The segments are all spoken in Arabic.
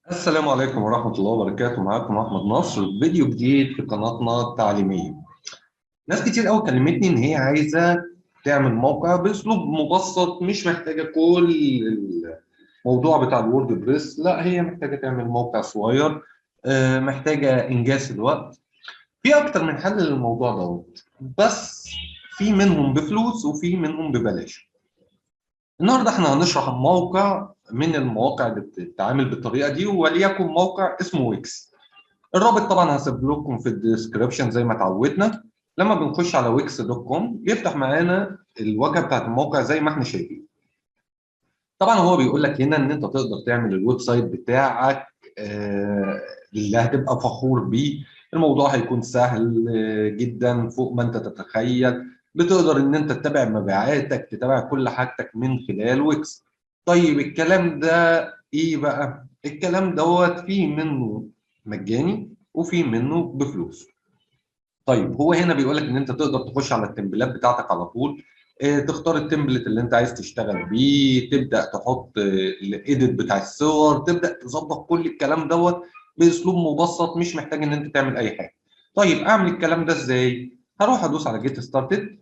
السلام عليكم ورحمة الله وبركاته. معاكم أحمد نصر في فيديو جديد في قناتنا التعليمية. ناس كتير قوي كلمتني إن هي عايزة تعمل موقع بأسلوب مبسط، مش محتاجة كل الموضوع بتاع الوورد بريس، لا هي محتاجة تعمل موقع صغير، محتاجة إنجاز الوقت. في أكتر من حل للموضوع دوت، بس في منهم بفلوس وفي منهم ببلاش. النهارده احنا هنشرح موقع من المواقع اللي بتتعامل بالطريقة دي، وليكن موقع اسمه ويكس. الرابط طبعا هسيب لكم في الديسكربشن زي ما اتعودنا. لما بنخش على ويكس دوت كوم بيفتح معانا الواجهه بتاعت الموقع زي ما احنا شايفين. طبعا هو بيقول لك هنا ان انت تقدر تعمل الويب سايت بتاعك اللي هتبقى فخور بيه. الموضوع هيكون سهل جدا فوق ما انت تتخيل. بتقدر ان انت تتابع مبيعاتك، تتابع كل حاجتك من خلال ويكس. طيب الكلام ده ايه بقى؟ الكلام دوت فيه منه مجاني وفيه منه بفلوس. طيب هو هنا بيقول لك ان انت تقدر تخش على التمبلات بتاعتك على طول. تختار التمبلت اللي انت عايز تشتغل بيه، تبدا تحط الايديت بتاع الصور، تبدا تظبط كل الكلام دوت باسلوب مبسط، مش محتاج ان انت تعمل اي حاجه. طيب اعمل الكلام ده ازاي؟ هروح ادوس على جيت ستارتد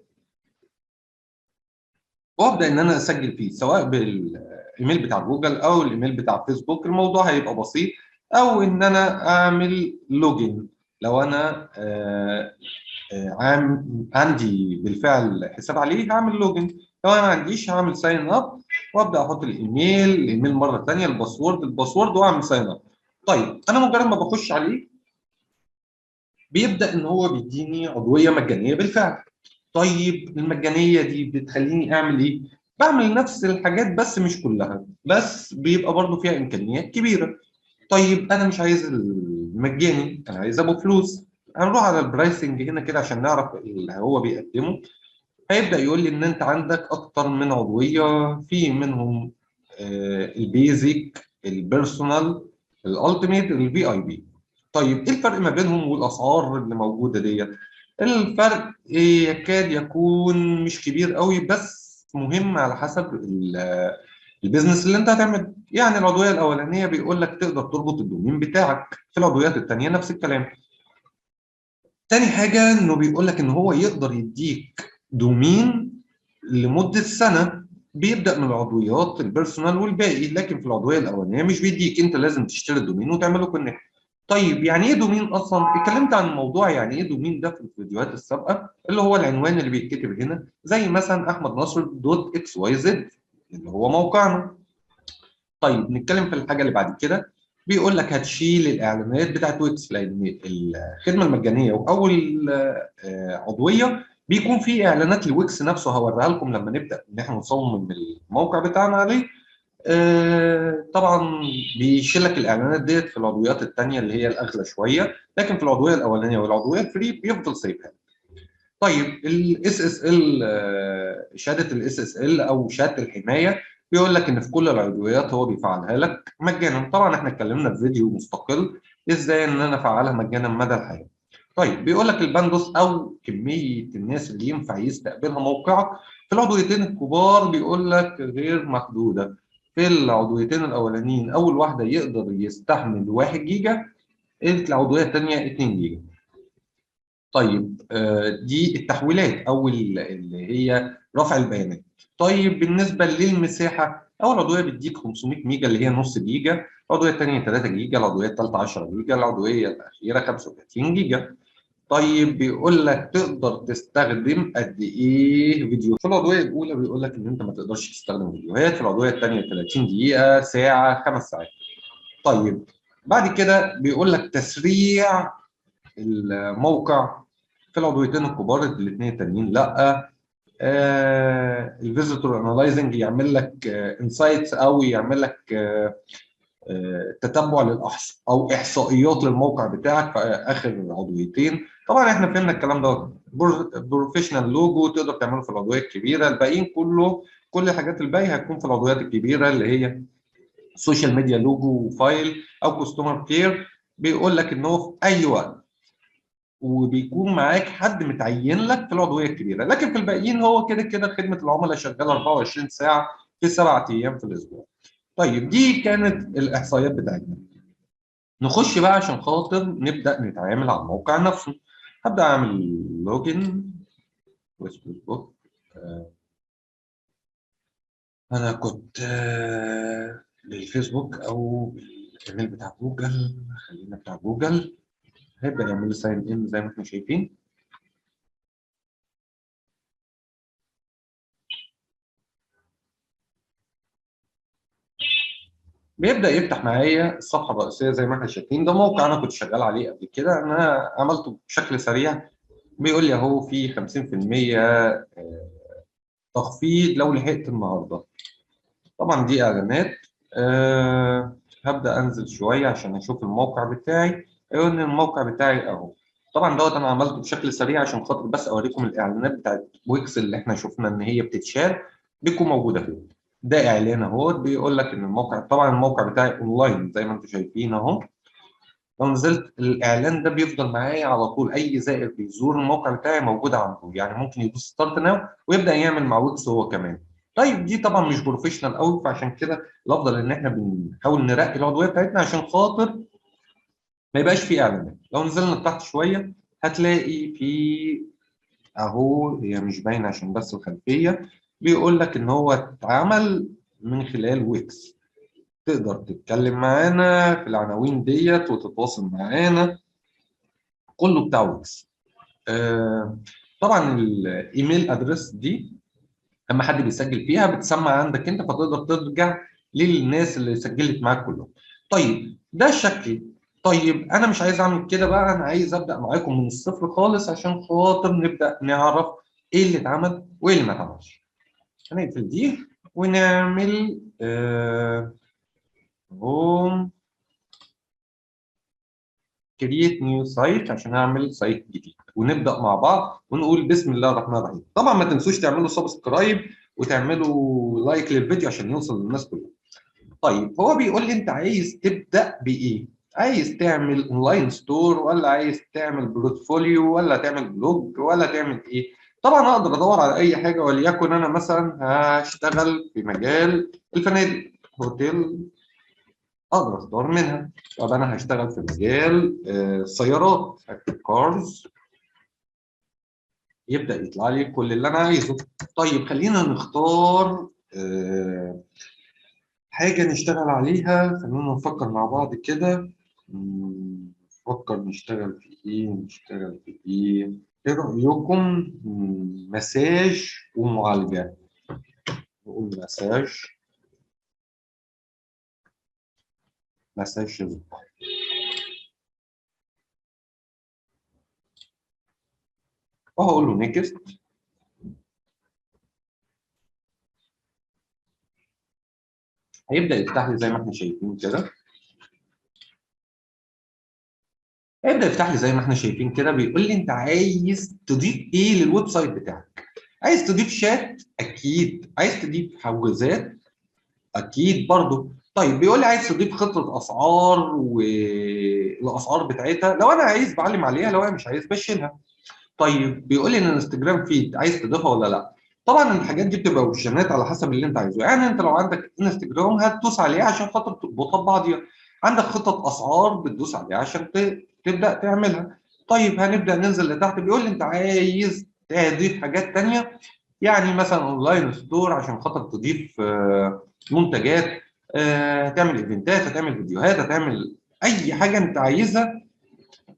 وابدا ان انا اسجل فيه، سواء بالايميل بتاع جوجل او الايميل بتاع فيسبوك. الموضوع هيبقى بسيط. او ان انا اعمل لوجن لو انا عندي بالفعل حساب عليه، هعمل لوجن. لو انا ما عنديش هعمل ساين اب وابدا احط الايميل مره ثانيه، الباسورد واعمل ساين اب. طيب انا مجرد ما بخش عليه بيبدا ان هو بيديني عضويه مجانيه بالفعل. طيب المجانيه دي بتخليني اعمل ايه؟ بعمل نفس الحاجات بس مش كلها، بس بيبقى برضو فيها امكانيات كبيره. طيب انا مش عايز المجاني، انا عايز ابو فلوس. هنروح على البرايسنج هنا كده عشان نعرف اللي هو بيقدمه. هيبدأ يقول لي إن أنت عندك أكتر من عضوية، في منهم البيزك، البيرسونال، الالتيميت، الفي اي بي. طيب إيه الفرق ما بينهم والأسعار اللي موجودة دي؟ الفرق يكاد يكون مش كبير قوي، بس مهم على حسب البيزنس اللي انت هتعمله. يعني العضويه الاولانيه بيقول لك تقدر تربط الدومين بتاعك، في العضويات الثانيه نفس الكلام. تاني حاجة إنه بيقول لك إن هو يقدر يديك دومين لمدة سنة. بيبدأ من العضويات البيرسونال والباقي، لكن في العضوية الأولانية مش بيديك، أنت لازم تشتري الدومين وتعمله كونكت. طيب يعني إيه دومين أصلا؟ اتكلمت عن الموضوع يعني إيه دومين ده في الفيديوهات السابقة، اللي هو العنوان اللي بيتكتب هنا زي مثلا أحمد نصر دوت إكس واي زد اللي هو موقعنا. طيب نتكلم في الحاجه اللي بعد كده. بيقول لك هتشيل الاعلانات بتاعت ويكس، لان الخدمه المجانيه واول عضويه بيكون في اعلانات لويكس نفسه، هوريها لكم لما نبدا ان احنا نصمم الموقع بتاعنا عليه. طبعا بيشيل لك الاعلانات ديت في العضويات الثانيه اللي هي الاغلى شويه، لكن في العضويه الاولانيه والعضويه الفري بيفضل سايبها. طيب الاس اس ال، شهاده الاس اس ال او شهاده الحمايه، بيقول لك ان في كل العضويات هو بيفعلها لك مجانا. طبعا احنا اتكلمنا في فيديو مستقل ازاي ان انا افعلها مجانا مدى الحياه. طيب بيقول لك البندوس او كميه الناس اللي ينفع يستقبلها موقعك في العضويتين الكبار بيقول لك غير محدوده. في العضويتين الاولانيين اول واحده يقدر يستحمل 1 جيجا، العضويه الثانيه 2 جيجا. طيب دي التحويلات او اللي هي رفع البيانات. طيب بالنسبه للمساحه، اول عضويه بتديك 500 ميجا اللي هي نص جيجا، العضويه الثانيه 3 جيجا، العضويه الثالثه 10 جيجا، العضويه الاخيره 35 جيجا. طيب بيقول لك تقدر تستخدم قد ايه فيديو. في العضويه الاولى بيقول لك ان انت ما تقدرش تستخدم فيديوهات، في العضويه الثانيه 30 دقيقه، ساعه، 5 ساعات. طيب بعد كده بيقول لك تسريع الموقع في العضويتين الكبار، الاثنين التانيين لا. الفيزيتور انالايزنج يعمل لك انسايتس او يعمل لك تتبع للاحصاء او احصائيات للموقع بتاعك في اخر العضويتين. طبعا احنا فهمنا الكلام ده. بروفيشنال لوجو تقدر تعمله في العضويه الكبيره، الباقيين كله كل الحاجات الباقيه هتكون في العضويات الكبيره اللي هي سوشيال ميديا لوجو وفايل او كاستمر كير. بيقول لك ان هو في اي وقت وبيكون معاك حد متعين لك في العضويه الكبيره، لكن في الباقيين هو كده كده خدمه العملاء شغاله 24 ساعه في 7 ايام في الاسبوع. طيب دي كانت الاحصائيات بتاعتنا. نخش بقى عشان خاطر نبدا نتعامل على الموقع نفسه. هبدا اعمل لوجن فيسبوك. انا كنت بالفيسبوك او بالايميل بتاع جوجل. خلينا بتاع جوجل. هيبدا يعمل لي ساين ان زي ما احنا شايفين. بيبدا يفتح معايا الصفحه الرئيسيه زي ما احنا شايفين. ده موقع انا كنت شغال عليه قبل كده، انا عملته بشكل سريع. بيقول لي اهو في 50% تخفيض لو لحقت النهارده. طبعا دي اعلانات. هبدا انزل شويه عشان اشوف الموقع بتاعي. يقول ان الموقع بتاعي اهو. طبعا دوت انا عملته بشكل سريع عشان خاطر بس اوريكم الاعلانات بتاعت ويكس اللي احنا شفنا ان هي بتتشال بتكون موجوده فين. ده اعلان اهو بيقول لك ان الموقع، طبعا الموقع بتاعي اونلاين زي ما انتم شايفين اهو. لو نزلت الاعلان ده بيفضل معايا على طول، اي زائر بيزور الموقع بتاعي موجود عنده، يعني ممكن يدوس ستارت ناو ويبدا يعمل مع ويكس هو كمان. طيب دي طبعا مش بروفيشنال قوي، فعشان كده الافضل ان احنا بنحاول نرقي العضويه بتاعتنا عشان خاطر ما يبقاش في اعلانات. لو نزلنا تحت شويه هتلاقي في اهو، هي مش باينه عشان بس الخلفيه. بيقول لك ان هو اتعمل من خلال ويكس. تقدر تتكلم معانا في العناوين ديت وتتواصل معانا، كله بتاع ويكس. طبعا الايميل ادرس دي لما حد بيسجل فيها بتسمع عندك انت، فتقدر ترجع للناس اللي سجلت معاك كلهم. طيب ده الشكل. طيب انا مش عايز اعمل كده بقى، انا عايز ابدا معاكم من الصفر خالص عشان خاطر نبدا نعرف ايه اللي اتعمل وايه اللي ما اتعملش. هنقفل دي ونعمل هوم كرييت نيو سايت عشان اعمل سايت جديد، ونبدا مع بعض ونقول بسم الله الرحمن الرحيم. طبعا ما تنسوش تعملوا سبسكرايب وتعملوا لايك للفيديو عشان يوصل للناس كلها. طيب هو بيقول لي انت عايز تبدا بايه؟ عايز تعمل اونلاين ستور، ولا عايز تعمل بورتفوليو، ولا تعمل بلوج، ولا تعمل ايه؟ طبعا اقدر ادور على اي حاجه، وليكن انا مثلا هشتغل في مجال الفنادق، هوتيل، اقدر اختار منها. طب انا هشتغل في مجال السيارات، اكتب كارز، يبدا يطلع لي كل اللي انا عايزه. طيب خلينا نختار حاجه نشتغل عليها. خلينا نفكر مع بعض كده. نفكر نشتغل في ايه، نشتغل في ايه. ايه رايكم؟ مساج ومعالجه. نقول مساج. مساج وهقول له نيكست. هيبدا يفتح لي زي ما احنا شايفين كده. هيبدا يفتح لي زي ما احنا شايفين كده. بيقول لي انت عايز تضيف ايه للويب سايت بتاعك؟ عايز تضيف شات؟ اكيد. عايز تضيف حجوزات؟ اكيد برضه. طيب بيقول لي عايز تضيف خطه اسعار والاسعار بتاعتها، لو انا عايز بعلم عليها، لو انا مش عايز بشيلها. طيب بيقول لي ان الانستجرام فيد عايز تضيفها ولا لا؟ طبعا الحاجات دي بتبقى اوبشنات على حسب اللي انت عايزه. يعني انت لو عندك انستجرام هتدوس عليه عشان خاطر تربطها ببعضيها. عندك خطه اسعار بتدوس عليها عشان تبدا تعملها. طيب هنبدا ننزل لتحت. بيقول لي انت عايز تضيف حاجات تانية، يعني مثلا اونلاين ستور عشان خاطر تضيف منتجات، هتعمل ايفنتات، هتعمل فيديوهات، هتعمل اي حاجه انت عايزها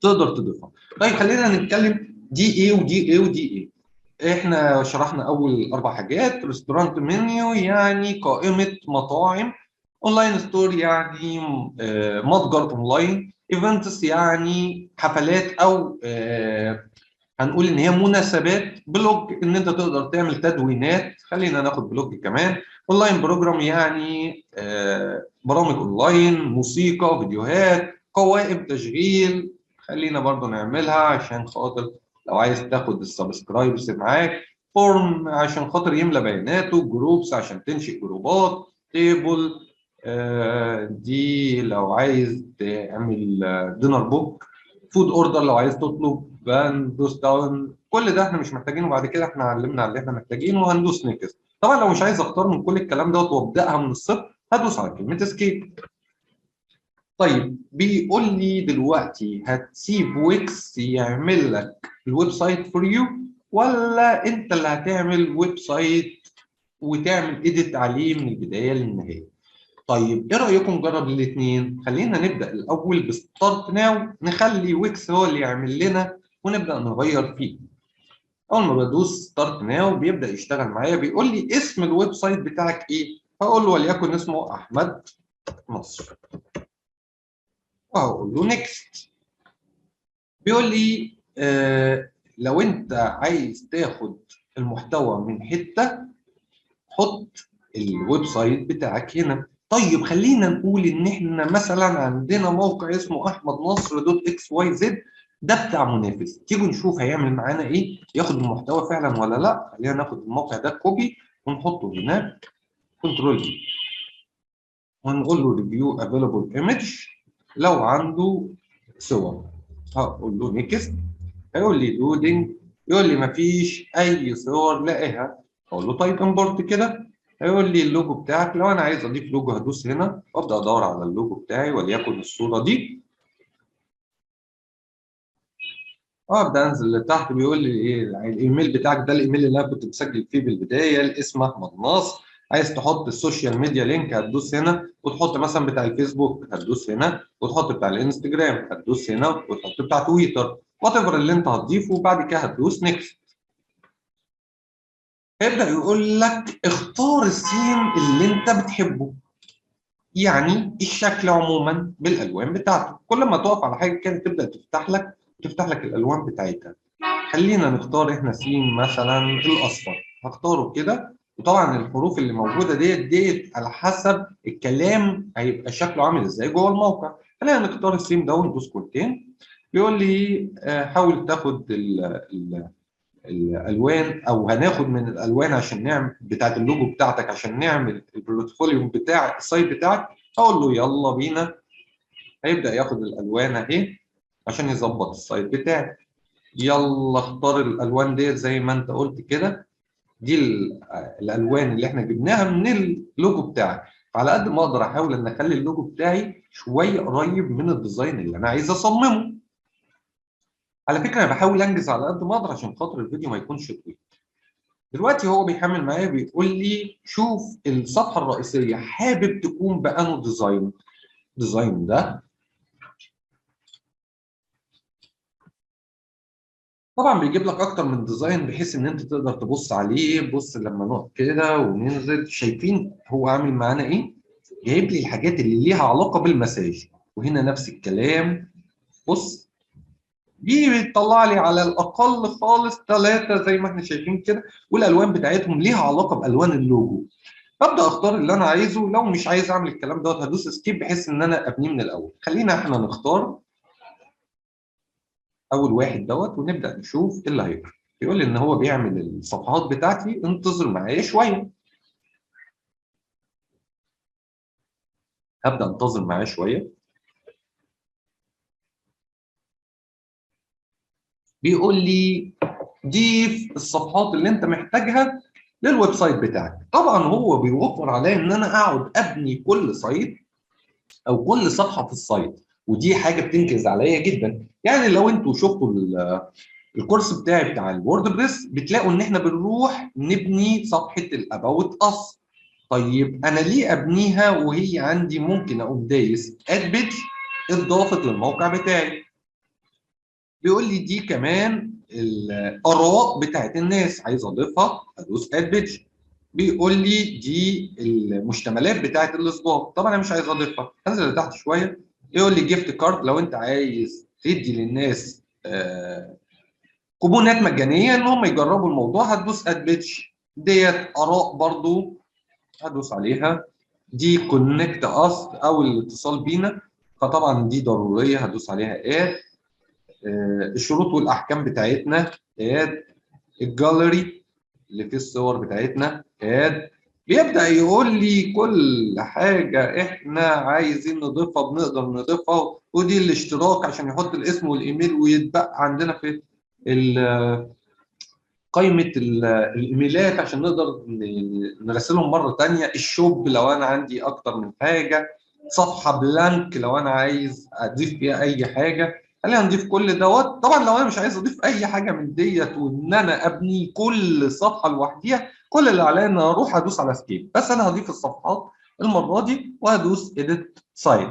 تقدر تضيفها. طيب خلينا نتكلم دي ايه ودي ايه ودي ايه. احنا شرحنا اول اربع حاجات. ريستورانت منيو يعني قائمه مطاعم. اونلاين ستور يعني متجر اونلاين. ايفنتس يعني حفلات او هنقول ان هي مناسبات. بلوج ان انت تقدر تعمل تدوينات، خلينا ناخد بلوج كمان. اونلاين بروجرام يعني برامج اونلاين، موسيقى، فيديوهات، قوائم تشغيل. خلينا برضو نعملها عشان خاطر لو عايز تاخد السبسكرايبرز معاك. فورم عشان خاطر يملى بياناته. جروبس عشان تنشئ جروبات. تيبل دي لو عايز تعمل دينر بوك. فود اوردر لو عايز تطلب. هندوس داون. كل ده احنا مش محتاجينه، بعد كده احنا علمنا على اللي احنا محتاجينه وهندوس نيكست. طبعا لو مش عايز اختار من كل الكلام دوت وابداها من الصفر هدوس على كلمه اسكيب. طيب بيقول لي دلوقتي هتسيب ويكس يعمل لك الويب سايت فور يو، ولا انت اللي هتعمل ويب سايت وتعمل ايديت عليه من البدايه للنهايه؟ طيب ايه رايكم نجرب الاثنين؟ خلينا نبدا الاول بستارت ناو، نخلي ويكس هو اللي يعمل لنا ونبدا نغير فيه. اول ما بدوس ستارت ناو بيبدا يشتغل معايا، بيقول لي اسم الويب سايت بتاعك ايه؟ هقول له وليكن اسمه احمد مصر، وهقول له نيكست. بيقول لي لو انت عايز تاخد المحتوى من حته حط الويب سايت بتاعك هنا. طيب خلينا نقول ان احنا مثلا عندنا موقع اسمه احمد نصر دوت اكس واي زد، ده بتاع منافس، تيجوا نشوف هيعمل معانا ايه، ياخد المحتوى فعلا ولا لا. خلينا ناخد الموقع ده كوبي ونحطه هنا، كنترول دي، ونقول له ريفيو افيلبل ايمج لو عنده صور. هقول له نيكست، هيقول لي لودنج، يقول لي مفيش اي صور لاقيها. اقول له طيب امبورت كده، هيقول لي اللوجو بتاعك. لو انا عايز اضيف لوجو هدوس هنا وابدا ادور على اللوجو بتاعي وليكن الصوره دي، وابدا انزل لتحت. بيقول لي ايه الايميل بتاعك؟ ده الايميل اللي انا كنت مسجل فيه بالبدايه، الاسم احمد ناصر. عايز تحط السوشيال ميديا لينك هتدوس هنا وتحط مثلا بتاع الفيسبوك، هتدوس هنا وتحط بتاع الانستجرام، هتدوس هنا وتحط بتاع تويتر، وات ايفر اللي انت هتضيفه. وبعد كده هتدوس نيكست. هيبدأ يقول لك اختار الثيم اللي انت بتحبه، يعني الشكل عموما بالالوان بتاعته. كل ما تقف على حاجه كده تبدا تفتح لك الالوان بتاعتها. خلينا نختار احنا ثيم مثلا الاصفر، هختاره كده. وطبعا الحروف اللي موجوده ديت على حسب الكلام هيبقى شكله عامل ازاي جوه الموقع. خلينا نختار الثيم ده وندوس كونتين. بيقول لي حاول تاخد الالوان، او هناخد من الالوان عشان نعمل بتاعت اللوجو بتاعتك عشان نعمل البورتفوليو بتاع السايت بتاعك. اقول له يلا بينا. هيبدا ياخد الالوان اهي عشان يظبط السايت بتاعك. يلا اختار الالوان ديت زي ما انت قلت كده. دي الالوان اللي احنا جبناها من اللوجو بتاعك. فعلى قد ما اقدر احاول ان اخلي اللوجو بتاعي شويه قريب من الديزاين اللي انا عايز اصممه. على فكره انا بحاول انجز على قد ما اقدر عشان خاطر الفيديو ما يكونش طويل. دلوقتي هو بيحمل معايا، بيقول لي شوف الصفحه الرئيسيه حابب تكون بانه ديزاين ده. طبعا بيجيب لك اكتر من ديزاين بحيث ان انت تقدر تبص عليه. بص لما نقف كده وننزل شايفين هو عامل معانا ايه، جايب لي الحاجات اللي ليها علاقه بالمساج. وهنا نفس الكلام، بص بيطلع لي على الاقل خالص ثلاثه زي ما احنا شايفين كده، والالوان بتاعتهم ليها علاقه بالوان اللوجو. ببدا اختار اللي انا عايزه. لو مش عايز اعمل الكلام دوت هدوس اسكيب بحيث ان انا ابنيه من الاول. خلينا احنا نختار اول واحد دوت ونبدا نشوف ايه اللي هيجري. بيقول لي ان هو بيعمل الصفحات بتاعتي، انتظر معايا شويه. هبدا انتظر معاه شويه. بيقول لي ضيف الصفحات اللي انت محتاجها للويب سايت بتاعك. طبعا هو بيوفر عليا ان انا اقعد ابني كل سايت او كل صفحه في السايت، ودي حاجه بتنجز عليا جدا. يعني لو انتوا شفتوا الكورس بتاعي بتاع الووردبريس بتلاقوا ان احنا بنروح نبني صفحه الاباوت اس. طيب انا ليه ابنيها وهي عندي؟ ممكن اقوم دايس اد بيج اتضافت للموقع بتاعي. بيقول لي دي كمان الاراء بتاعت الناس عايز اضيفها، ادوس اد بيج. بيقول لي دي المشتملات بتاعت الاسبوع. طبعا انا مش عايز اضيفها، انزل لتحت شويه. يقول لي جيفت كارد، لو انت عايز تدي للناس كوبونات مجانيه ان هم يجربوا الموضوع هتدوس اد بيج. ديت اراء برضو هدوس عليها. دي كونكت اس او الاتصال بينا، فطبعا دي ضروريه هدوس عليها اد. الشروط والاحكام بتاعتنا اد. الجاليري اللي فيه الصور بتاعتنا اد. بيبدا يقول لي كل حاجه احنا عايزين نضيفها بنقدر نضيفها. ودي الاشتراك عشان يحط الاسم والايميل ويتبقى عندنا في قائمه الايميلات عشان نقدر نرسلهم مره ثانيه. الشوب لو انا عندي اكتر من حاجه. صفحه بلانك لو انا عايز اضيف فيها اي حاجه. خلينا نضيف كل دوت. طبعا لو انا مش عايز اضيف اي حاجه من ديت وان انا ابني كل صفحه لوحديها، كل اللي عليا ان اروح ادوس على سكيب. بس انا هضيف الصفحات المره دي وهدوس اديت سايت،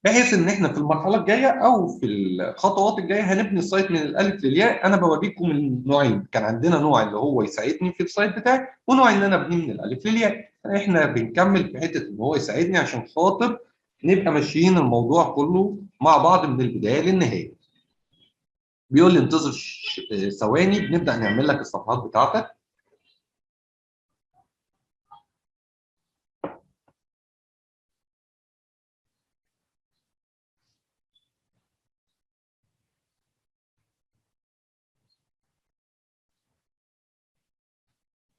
بحيث ان احنا في المرحله الجايه او في الخطوات الجايه هنبني السايت من الالف للياء. انا بوريكم النوعين، كان عندنا نوع اللي هو يساعدني في السايت بتاعي، ونوع ان انا ابنيه من الالف للياء. احنا بنكمل في حته ان هو يساعدني عشان خاطر نبقى ماشيين الموضوع كله مع بعض من البدايه للنهايه. بيقول لي انتظر ثواني، بنبدا نعمل لك الصفحات بتاعتك.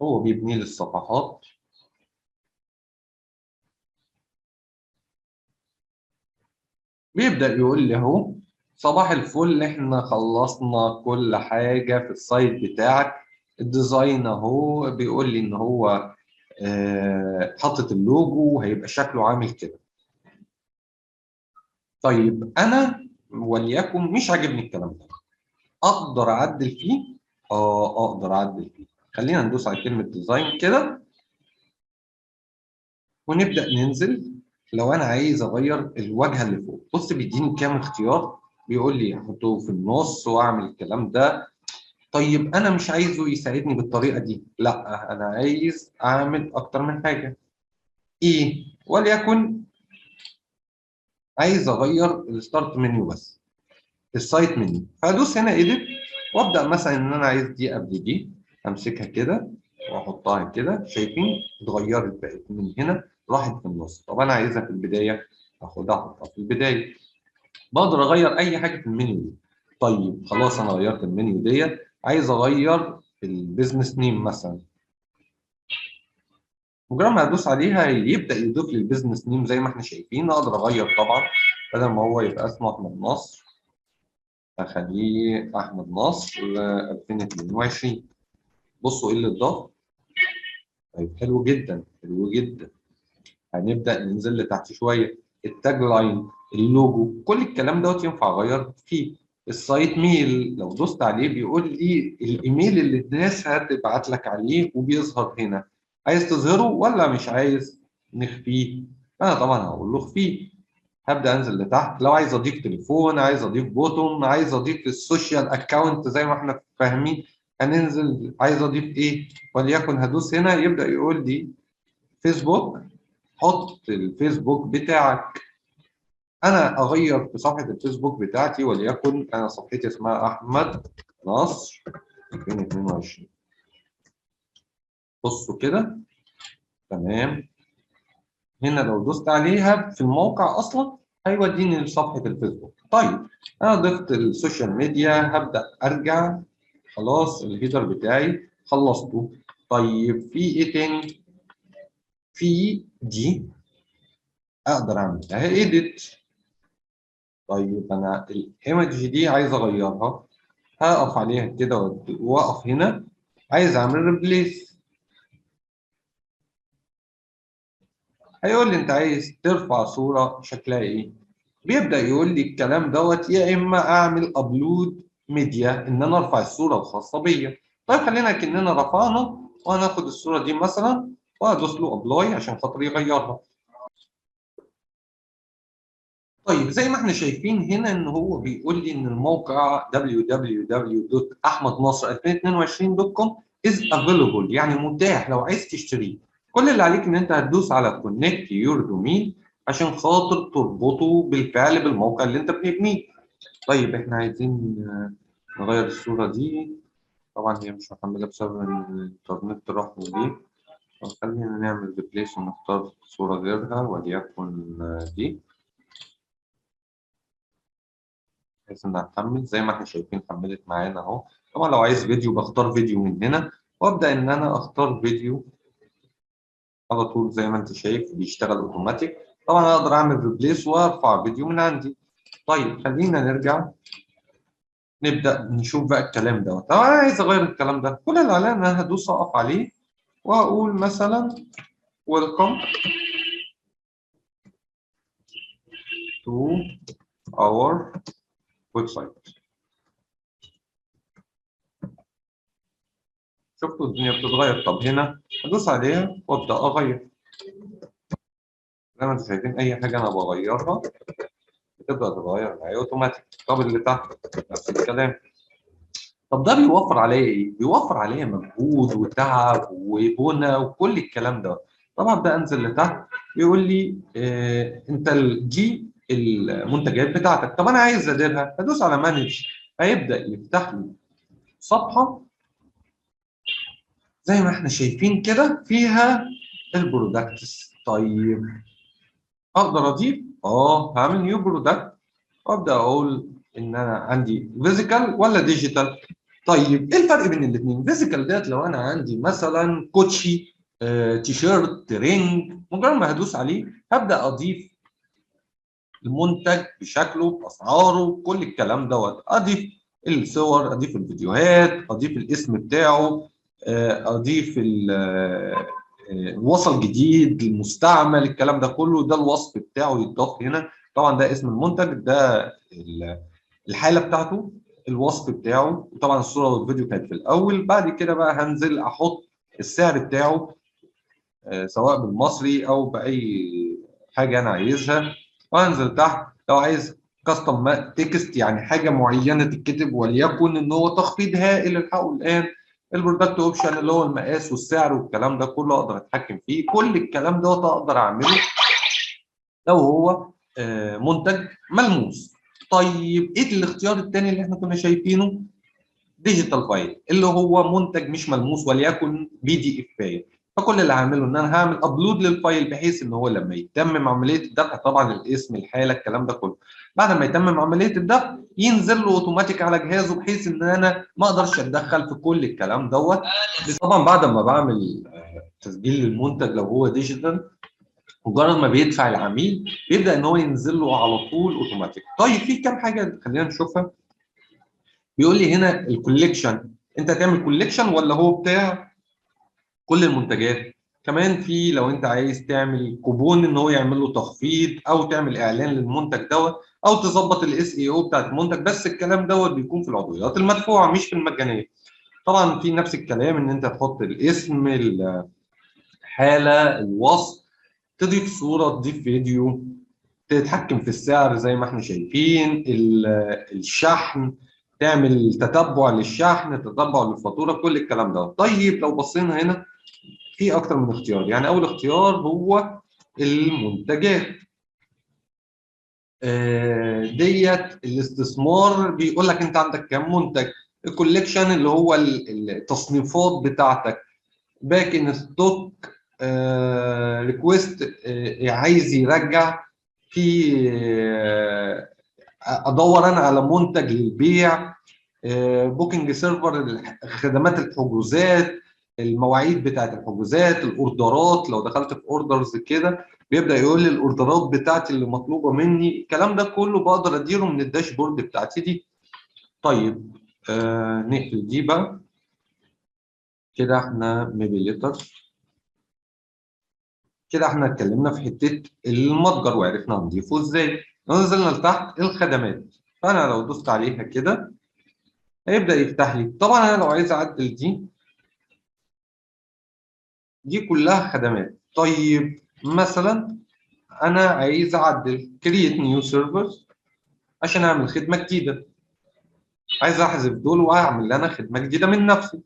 هو بيبني لي الصفحات. بيبدأ يقول لي اهو صباح الفل، احنا خلصنا كل حاجة في السايت بتاعك. الديزاين اهو بيقول لي ان هو حاطط اللوجو هيبقى شكله عامل كده. طيب انا وليكن مش عاجبني الكلام ده، اقدر اعدل فيه؟ اقدر اعدل فيه. خلينا ندوس على كلمة ديزاين كده ونبدأ ننزل. لو أنا عايز أغير الواجهة اللي فوق، بص بيديني كام اختيار. بيقول لي أحطه في النص وأعمل الكلام ده. طيب أنا مش عايزه يساعدني بالطريقة دي، لا أنا عايز أعمل أكتر من حاجة. إيه؟ وليكن عايز أغير الستارت منيو بس، السايت منيو. فأدوس هنا إيديت وأبدأ مثلا إن أنا عايز دي قبل دي، أمسكها كده واحطها كده. شايفين اتغيرت، بقت من هنا راحت في النص. طب انا عايزها في البدايه، اخدها احطها في البدايه. بقدر اغير اي حاجه في المنيو دي. طيب خلاص انا غيرت المنيو ديت، عايز اغير البيزنس نيم مثلا. مجرد ما ادوس عليها يبدا يضيف لي البيزنس نيم زي ما احنا شايفين. اقدر اغير طبعا، بدل ما هو يبقى اسمه احمد نصر اخليه احمد نصر 2022. بصوا ايه اللي اتضاف. طيب حلو جدا، حلو جدا. هنبدأ ننزل لتحت شوية. التاج لاين، اللوجو، كل الكلام دوت ينفع أغير فيه. السايت ميل لو دوست عليه بيقول لي الإيميل اللي الناس هتبعت لك عليه وبيظهر هنا. عايز تظهره ولا مش عايز نخفيه؟ أنا طبعا هقول له اخفيه. هبدأ أنزل لتحت. لو عايز أضيف تليفون، عايز أضيف بوتون، عايز أضيف السوشيال أكاونت زي ما إحنا فاهمين. هننزل عايز أضيف إيه؟ وليكن هدوس هنا يبدأ يقول لي فيسبوك. حط الفيسبوك بتاعك. انا اغير في صفحه الفيسبوك بتاعتي، وليكن انا صفحتي اسمها احمد نصر 2022. بصوا كده تمام. هنا لو دوست عليها في الموقع اصلا هيوديني لصفحه الفيسبوك. طيب انا ضفت السوشيال ميديا، هبدا ارجع. خلاص الهيدر بتاعي خلصته. طيب في ايه تاني؟ في دي اقدر اعمل لها ايديت. طيب انا الايمج دي عايز اغيرها، هقف عليها كده واقف هنا عايز اعمل ريبليس. هيقول لي انت عايز ترفع صوره شكلها ايه. بيبدا يقول لي الكلام دوت، يا اما اعمل ابلود ميديا ان انا ارفع الصوره الخاصه بيا. طيب خلينا كاننا رفعنا، وهناخد الصوره دي مثلا وهدوس له ابلاي عشان خاطر يغيرها. طيب زي ما احنا شايفين هنا ان هو بيقول لي ان الموقع www.ahmednasr2022.com is available، يعني متاح لو عايز تشتريه. كل اللي عليك ان انت هتدوس على connect your domain عشان خاطر تربطه بالفعل بالموقع اللي انت بتبنيه. طيب احنا عايزين نغير الصورة دي. طبعا هي مش محملة بسبب ان الانترنت راح بيه. خلينا نعمل ريبليس ونختار صورة غيرها وليكن دي، بحيث انها تحمل. زي ما احنا شايفين حملت معانا اهو. طبعا لو عايز فيديو بختار فيديو من هنا وابدا ان انا اختار فيديو على طول. زي ما انت شايف بيشتغل اوتوماتيك. طبعا اقدر اعمل ريبليس وارفع فيديو من عندي. طيب خلينا نرجع نبدا نشوف بقى الكلام دوت. طب انا عايز اغير الكلام ده، كل اللي عليا ان انا هدوس اقف عليه واقول مثلا ويلكم. to our website. شفتوا الدنيا بتتغير. طب هنا ادوس عليها وابدا اغير زي ما انتم شايفين، اي حاجه انا بغيرها بتبدا تتغير معايا اوتوماتيك. طب اللي تحت نفس الكلام. طب ده بيوفر عليا ايه؟ بيوفر عليا مجهود وتعب وبنى وكل الكلام ده. طبعا ده انزل لتحت بيقول لي انت دي المنتجات بتاعتك. طب انا عايز اديرها، ادوس على مانج، هيبدا يفتح لي صفحه زي ما احنا شايفين كده فيها البرودكتس. طيب اقدر اضيف؟ هعمل نيو برودكت وابدا اقول ان انا عندي فيزيكال ولا ديجيتال. طيب ايه الفرق بين الاثنين؟ فيزيكال ديت لو انا عندي مثلا كوتشي، تيشيرت، رينج، مجرد ما هدوس عليه هبدا اضيف المنتج بشكله باسعاره كل الكلام دوت، اضيف الصور، اضيف الفيديوهات، اضيف الاسم بتاعه، اضيف وصل جديد، المستعمل، الكلام ده كله، ده الوصف بتاعه يتضاف هنا. طبعا ده اسم المنتج، ده الحاله بتاعته، الوصف بتاعه، وطبعا الصوره والفيديو كانت في الاول. بعد كده بقى هنزل احط السعر بتاعه سواء بالمصري او باي حاجه انا عايزها. وانزل تحت لو عايز كاستم تكست، يعني حاجه معينه تتكتب، وليكن ان هو تخفيض هائل الحقوا الان، البرودكت اوبشن اللي هو المقاس والسعر والكلام ده كله اقدر اتحكم فيه. كل الكلام ده اقدر اعمله لو هو منتج ملموس. طيب ايه الاختيار الثاني اللي احنا كنا شايفينه؟ ديجيتال فايل، اللي هو منتج مش ملموس وليكن بي دي اف فايل. فكل اللي هعمله ان انا هعمل ابلود للفايل بحيث ان هو لما يتمم عمليه الدفع، طبعا الاسم، الحاله، الكلام ده كله، بعد ما يتمم عمليه الدفع ينزل له اوتوماتيك على جهازه، بحيث ان انا ما اقدرش اتدخل في كل الكلام دوت. طبعا بعد ما بعمل تسجيل للمنتج لو هو ديجيتال، مجرد ما بيدفع العميل بيبدا ان هو ينزل له على طول اوتوماتيك. طيب في كام حاجه خلينا نشوفها. بيقول لي هنا الكوليكشن، انت هتعمل كوليكشن ولا هو بتاع كل المنتجات؟ كمان في لو انت عايز تعمل كوبون ان هو يعمل له تخفيض، او تعمل اعلان للمنتج دوت، او تظبط الاس اي او بتاعت المنتج. بس الكلام دوت بيكون في العضويات المدفوعه مش في المجانيه. طبعا في نفس الكلام ان انت تحط الاسم، الحاله، الوصف، تضيف صوره، تضيف فيديو، تتحكم في السعر زي ما احنا شايفين، الشحن، تعمل تتبع للشحن، تتبع للفاتوره، كل الكلام ده. طيب لو بصينا هنا في اكتر من اختيار. يعني اول اختيار هو المنتجات ديت الاستثمار، بيقول لك انت عندك كام منتج. الكوليكشن اللي هو التصنيفات بتاعتك. باك ان ستوك، ريكويست، عايز يرجع في ادور انا على منتج للبيع. بوكينج سيرفر، خدمات الحجوزات، المواعيد بتاعت الحجوزات، الاوردرات، لو دخلت في اوردرز كده بيبدا يقول لي الاوردرات بتاعتي اللي مطلوبه مني. الكلام ده كله بقدر اديره من الداشبورد بتاعتي دي. طيب نقفل دي بقى كده. احنا ميبيليتر كده احنا اتكلمنا في حته المتجر وعرفنا نضيفه ازاي. لو نزلنا لتحت الخدمات، فانا لو دوست عليها كده هيبدا يفتح لي. طبعا انا لو عايز اعدل دي كلها خدمات. طيب مثلا انا عايز اعدل create new servers عشان اعمل خدمه جديده، عايز احذف دول واعمل انا خدمه جديده من نفسي.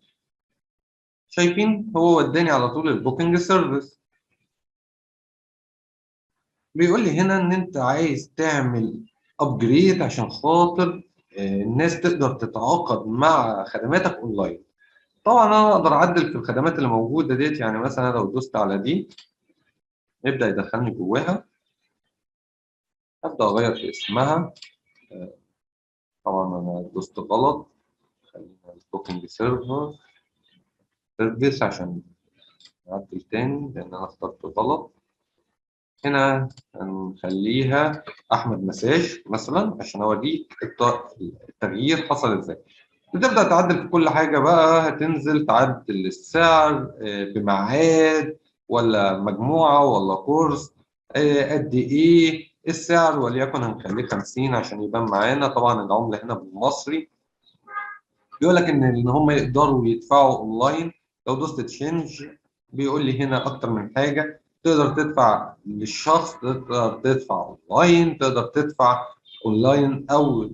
شايفين هو وداني على طول البوكينج سيرفيس. بيقول لي هنا ان انت عايز تعمل ابجريد عشان خاطر الناس تقدر تتعاقد مع خدماتك اونلاين. طبعا انا اقدر اعدل في الخدمات اللي موجوده ديت. يعني مثلا لو دوست على دي يبدا يدخلني جواها، ابدا اغير في اسمها. طبعا انا دوست غلط، خلينا البوكينج سيرفيس عشان نعدل تاني لان انا اخترت غلط. هنا هنخليها احمد مساج مثلا عشان اوريك التغيير حصل ازاي. بتبدا تعدل في كل حاجه بقى، هتنزل تعدل السعر بميعاد ولا مجموعه ولا كورس، قد ايه، السعر وليكن هنخليه 50 عشان يبان معانا. طبعا العملة هنا بالمصري. بيقول لك ان هم يقدروا يدفعوا اونلاين. لو دوست تشينج بيقول لي هنا اكتر من حاجه. تقدر تدفع للشخص، تقدر تدفع اونلاين، تقدر تدفع اونلاين او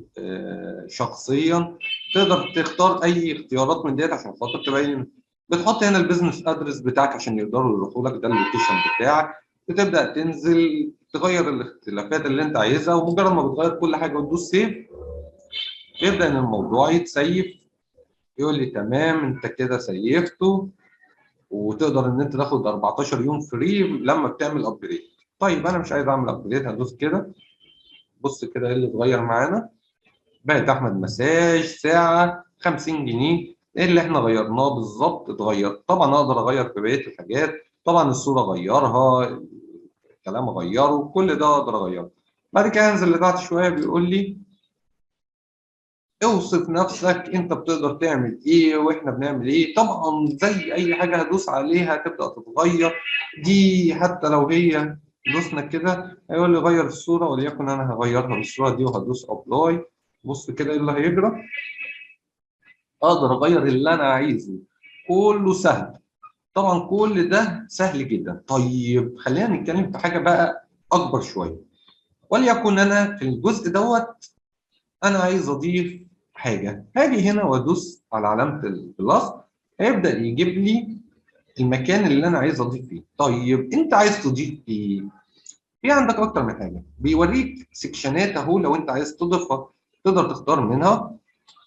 شخصيا. تقدر تختار اي اختيارات من ديت عشان خاطر تبين. بتحط هنا البيزنس ادرس بتاعك عشان يقدروا يروحوا لك، ده اللوكيشن بتاعك. بتبدا تنزل تغير الاختلافات اللي انت عايزها، ومجرد ما بتغير كل حاجه وتدوس سيف يبدا ان الموضوع يتسيف. يقول لي تمام انت كده سيفته، وتقدر ان انت تاخد 14 يوم فري لما بتعمل ابجريد. طيب انا مش عايز اعمل ابجريد، هدوس كده. بص كده ايه اللي اتغير معانا. بقت احمد مساج ساعه 50 جنيه. ايه اللي احنا غيرناه بالظبط؟ اتغير. طبعا اقدر اغير في بقيه الحاجات. طبعا الصوره غيرها، الكلام غيره، كل ده اقدر اغيره. بعد كده انزل لتحت شويه بيقول لي اوصف نفسك، انت بتقدر تعمل ايه واحنا بنعمل ايه. طبعا زي اي حاجه هدوس عليها تبدا تتغير. دي حتى لو هي دوسنا كده هيقول لي غير الصوره، وليكن انا هغيرها بالصوره دي وهدوس ابلاي. بص كده ايه اللي هيجرى. اقدر اغير اللي انا عايزه. كله سهل. طبعا كل ده سهل جدا. طيب خلينا نتكلم في حاجه بقى اكبر شويه. وليكن انا في الجزء دوت انا عايز اضيف حاجه. هاجي هنا وادوس على علامه البلس. هيبدا يجيب لي المكان اللي انا عايز اضيف فيه. طيب انت عايز تضيف ايه؟ في عندك اكتر من حاجه. بيوريك سكشنات اهو، لو انت عايز تضيفها تقدر تختار منها.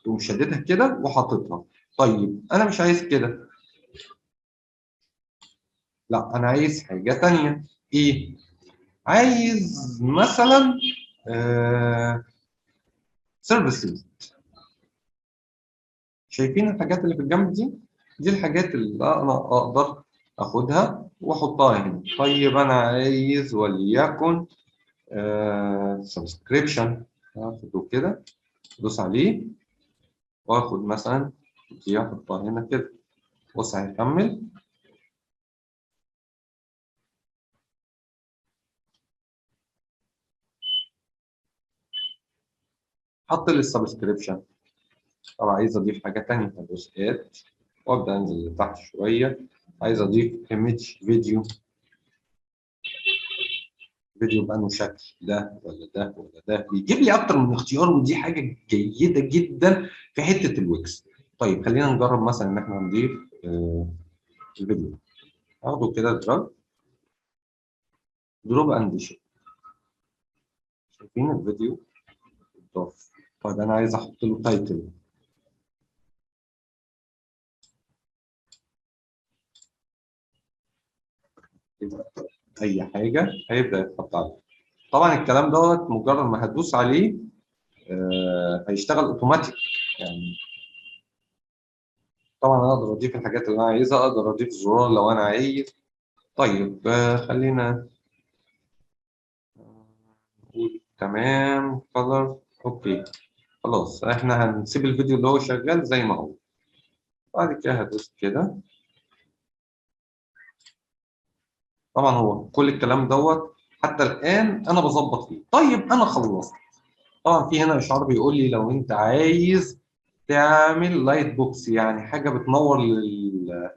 تقوم شددها كده وحاططها. طيب انا مش عايز كده. لا انا عايز حاجه تانية. ايه؟ عايز مثلا سيرفيسز. شايفين الحاجات اللي في الجنب دي؟ دي الحاجات اللي انا اقدر اخدها واحطها هنا. طيب انا عايز وليكن سبسكريبشن. هاخده كده، ادوس عليه واخد مثلا دي احطها هنا كده. بص هيكمل. حط لي السبسكريبشن. طب عايز اضيف حاجه تانية هدوس اد وابدا انزل لتحت شويه. عايز اضيف ايمج فيديو. فيديو بأنه شكل ده ولا ده ولا ده. بيجيب لي اكتر من اختيار، ودي حاجه جيده جدا في حته الويكس. طيب خلينا نجرب مثلا ان احنا نضيف الفيديو. اخده كده دروب اند شيب. شايفين الفيديو ضاف. طيب انا عايز احط له تايتل. اي حاجه هيبدا يتحط عليها. طبعا الكلام دوت مجرد ما هتدوس عليه هيشتغل اوتوماتيك يعني. طبعا انا اقدر اضيف الحاجات اللي انا عايزها. اقدر اضيف زرار لو انا عايز. طيب خلينا نقول تمام كلر. اوكي خلاص احنا هنسيب الفيديو اللي هو شغال زي ما هو. بعد كده هدوس كده. طبعا هو كل الكلام دوت حتى الان انا بظبط فيه. طيب انا خلصت. طبعا في هنا اشعار بيقول لي لو انت عايز تعمل لايت بوكس، يعني حاجه بتنور لل...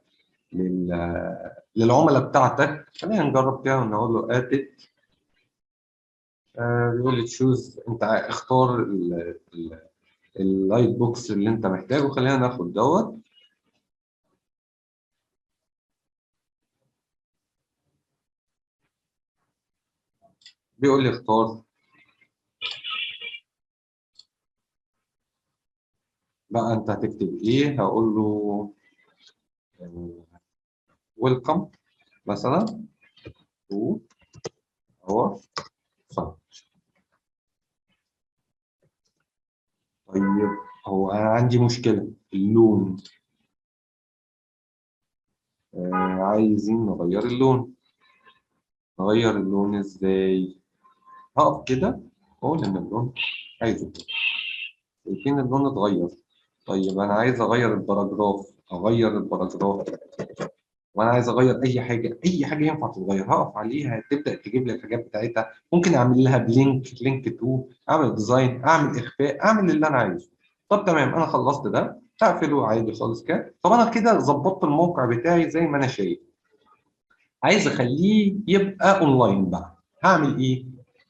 للعملاء بتاعتك. خلينا نجرب كده ونقول له اديت. بيقول لي تشوز، انت اختار اللايت بوكس اللي انت محتاجه. خلينا ناخد دوت. بيقول لي اختار. بقى انت هتكتب ايه؟ هقول له ويلكم مثلا تو اور سايت. طيب هو انا عندي مشكله اللون. عايزين نغير اللون. نغير اللون ازاي؟ هقف كده واقول ان اللون عايزه كده. شايفين اللون اتغير. طيب انا عايز اغير الباراجراف. اغير الباراجراف. وانا عايز اغير اي حاجه، اي حاجه ينفع تتغير هقف عليها تبدا تجيب لي الحاجات بتاعتها. ممكن اعمل لها بلينك، لينك تو، اعمل ديزاين، اعمل اخفاء، اعمل اللي انا عايزه. طب تمام، انا خلصت ده هقفله عادي خالص كده. طب انا كده ظبطت الموقع بتاعي زي ما انا شايف. عايز اخليه يبقى اونلاين بقى، هعمل ايه؟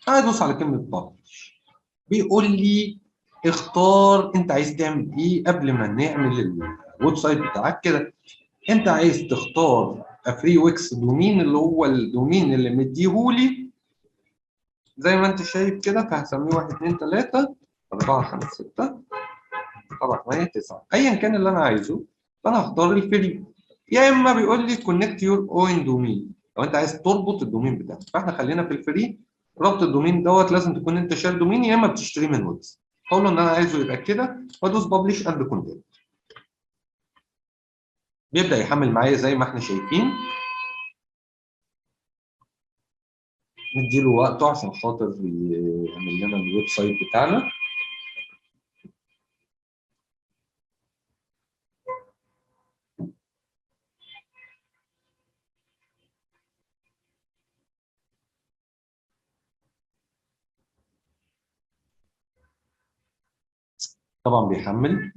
هدوس على كلمه ببلش. بيقول لي اختار انت عايز تعمل ايه قبل ما نعمل الويب سايت بتاعك كده. انت عايز تختار فري ويكس دومين اللي هو الدومين اللي مديهولي زي ما انت شايف كده، فهسميه 1 2 3 4 5 6 7 8 9 ايا كان اللي انا عايزه. فانا هختار الفري. يا اما بيقول لي كونكت يور اون دومين، لو انت عايز تربط الدومين بتاعك، فاحنا خلينا في الفري. ربط الدومين دوت لازم تكون انت شاري دومين يا اما بتشتريه من ويبس. اقول له ان انا عايزه يبقى كده وادوس ببلش اند كونتنت. بيبدا يحمل معايا زي ما احنا شايفين. نديله وقته عشان خاطر يعمل لنا الويب سايت بتاعنا. طبعا بيحمل.